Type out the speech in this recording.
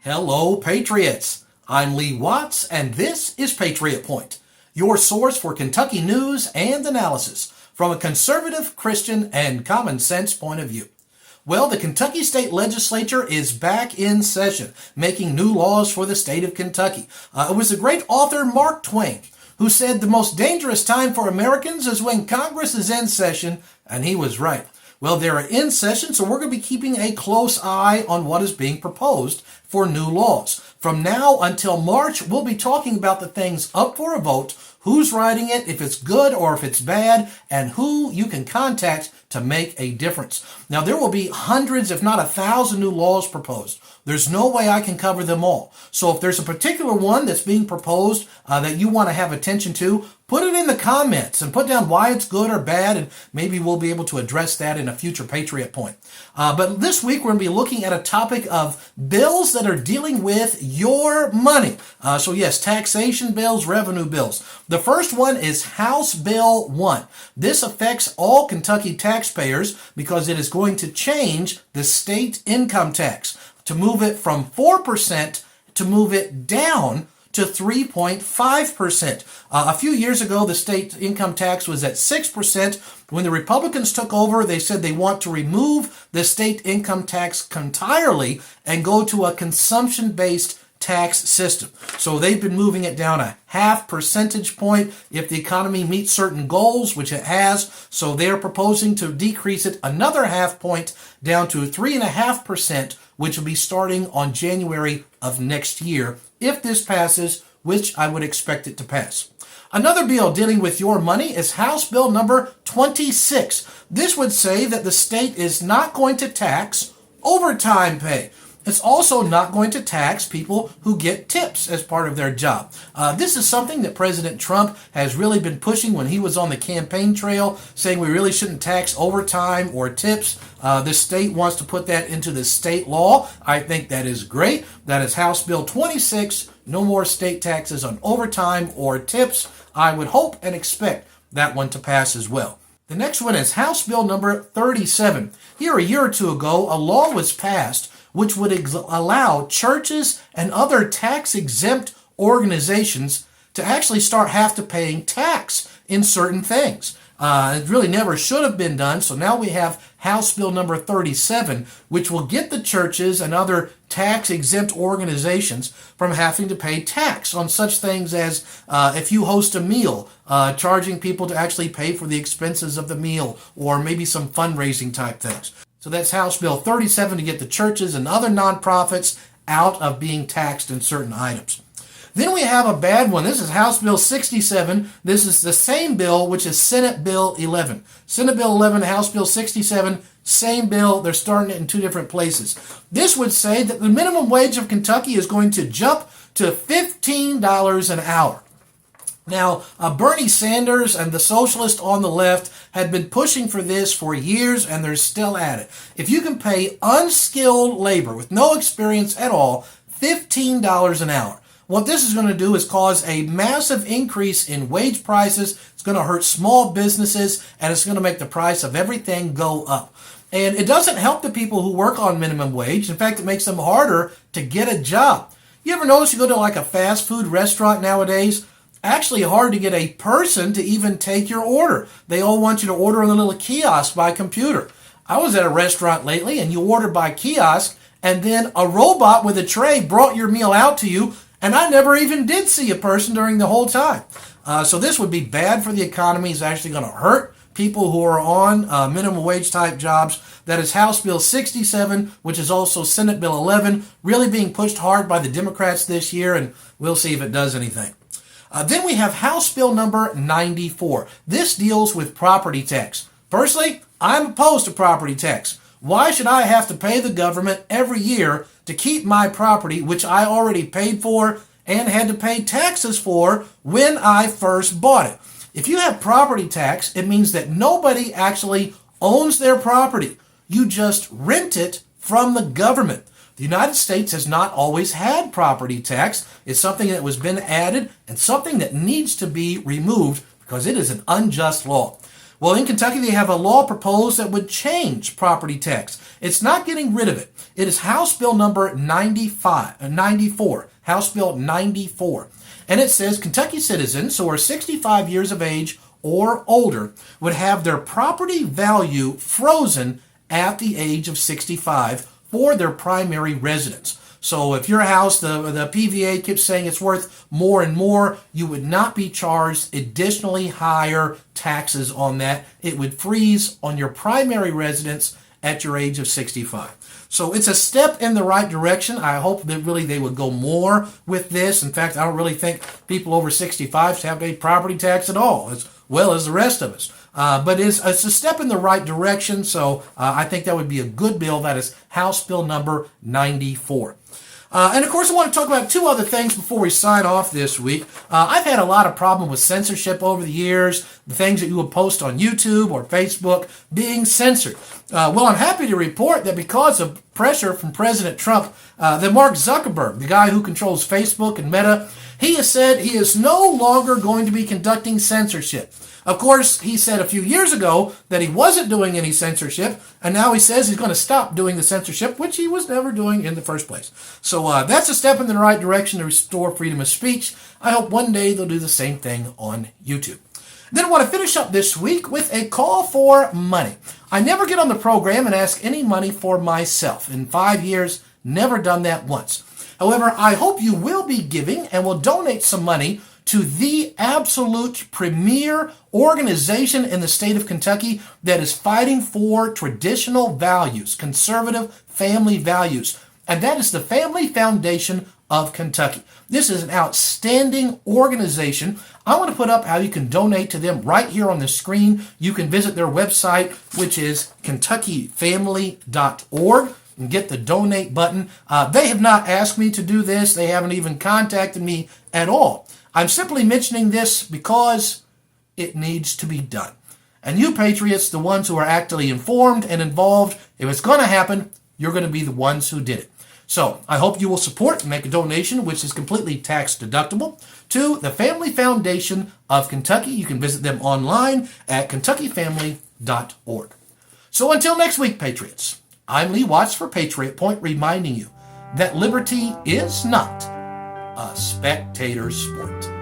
Hello, Patriots. I'm Lee Watts, and this is Patriot Point, your source for Kentucky news and analysis from a conservative, Christian, and common sense point of view. Well, the Kentucky State Legislature is back in session, making new laws for the state of Kentucky. It was the great author Mark Twain who said the most dangerous time for Americans is when Congress is in session, and he was right. Well, they're in session, so we're going to be keeping a close eye on what is being proposed for new laws. From now until March, we'll be talking about the things up for a vote, who's writing it, if it's good or if it's bad, and who you can contact to make a difference. Now, there will be hundreds, if not 1,000 new laws proposed. There's no way I can cover them all. So if there's a particular one that's being proposed that you want to have attention to, put it in the comments and put down why it's good or bad, and maybe we'll be able to address that in a future Patriot Point. But this week we're going to be looking at a topic of bills that are dealing with your money. So yes, taxation bills, revenue bills. The first one is House Bill 1. This affects all Kentucky taxpayers because it is going to change the state income tax to move it from 4% to move it down to 3.5%. A few years ago, the state income tax was at 6%. When the Republicans took over, they said they want to remove the state income tax entirely and go to a consumption-based tax system. So they've been moving it down a half percentage point if the economy meets certain goals, which it has. So they're proposing to decrease it another half point down to 3.5%, which will be starting on January of next year, if this passes, which I would expect it to pass. Another bill dealing with your money is House Bill number 26. This would say that the state is not going to tax overtime pay. It's also not going to tax people who get tips as part of their job. This is something that President Trump has really been pushing when he was on the campaign trail, saying we really shouldn't tax overtime or tips. The state wants to put that into the state law. I think that is great. That is House Bill 26. No more state taxes on overtime or tips. I would hope and expect that one to pass as well. The next one is House Bill number 37. Here, a year or two ago, a law was passed which would allow churches and other tax-exempt organizations to actually start paying tax in certain things. It really never should have been done, so now we have House Bill number 37, which will get the churches and other tax-exempt organizations from having to pay tax on such things as if you host a meal, charging people to actually pay for the expenses of the meal, or maybe some fundraising type things. So that's House Bill 37 to get the churches and other nonprofits out of being taxed in certain items. Then we have a bad one. This is House Bill 67. This is the same bill, which is Senate Bill 11. Senate Bill 11, House Bill 67, same bill. They're starting it in two different places. This would say that the minimum wage of Kentucky is going to jump to $15 an hour. Now, Bernie Sanders and the socialists on the left had been pushing for this for years, and they're still at it. If you can pay unskilled labor with no experience at all $15 an hour, what this is going to do is cause a massive increase in wage prices. It's going to hurt small businesses, and it's going to make the price of everything go up. And it doesn't help the people who work on minimum wage. In fact, it makes them harder to get a job. You ever notice you go to like a fast food restaurant nowadays? Actually hard to get a person to even take your order. They all want you to order on a little kiosk by computer. I was at a restaurant lately, and you ordered by kiosk, and then a robot with a tray brought your meal out to you, and I never even did see a person during the whole time. So this would be bad for the economy. It's actually going to hurt people who are on minimum wage type jobs. That is House Bill 67, which is also Senate Bill 11, really being pushed hard by the Democrats this year, and we'll see if it does anything. Then we have House Bill number 94. This deals with property tax. Personally, I'm opposed to property tax. Why should I have to pay the government every year to keep my property, which I already paid for and had to pay taxes for when I first bought it? If you have property tax, it means that nobody actually owns their property. You just rent it from the government. The United States has not always had property tax. It's something that was been added and something that needs to be removed because it is an unjust law. Well, in Kentucky, they have a law proposed that would change property tax. It's not getting rid of it. It is House Bill number 94, House Bill 94. And it says Kentucky citizens who are 65 years of age or older would have their property value frozen at the age of 65 for their primary residence. So if your house, the PVA keeps saying it's worth more and more, you would not be charged additionally higher taxes on that. It would freeze on your primary residence at your age of 65. So it's a step in the right direction. I hope that really they would go more with this. In fact, I don't really think people over 65 should have to pay property tax at all, as well as the rest of us. But it's a step in the right direction, so I think that would be a good bill. That is House Bill number 94. And of course, I want to talk about two other things before we sign off this week. I've had a lot of problem with censorship over the years, the things that you would post on YouTube or Facebook being censored. Well, I'm happy to report that because of pressure from President Trump, that Mark Zuckerberg, the guy who controls Facebook and Meta, he has said he is no longer going to be conducting censorship. Of course, he said a few years ago that he wasn't doing any censorship, and now he says he's going to stop doing the censorship, which he was never doing in the first place. So that's a step in the right direction to restore freedom of speech. I hope one day they'll do the same thing on YouTube. Then I want to finish up this week with a call for money. I never get on the program and ask any money for myself. In 5 years, never done that once. However, I hope you will be giving and will donate some money to the absolute premier organization in the state of Kentucky that is fighting for traditional values, conservative family values, and that is the Family Foundation of Kentucky. This is an outstanding organization. I want to put up how you can donate to them right here on the screen. You can visit their website, which is kentuckyfamily.org. And get the donate button. They have not asked me to do this. They haven't even contacted me at all. I'm simply mentioning this because it needs to be done. And you patriots, the ones who are actively informed and involved, if it's going to happen, you're going to be the ones who did it. So I hope you will support and make a donation, which is completely tax deductible, to the Family Foundation of Kentucky. You can visit them online at kentuckyfamily.org. So until next week, patriots, I'm Lee Watts for Patriot Point, reminding you that liberty is not a spectator sport.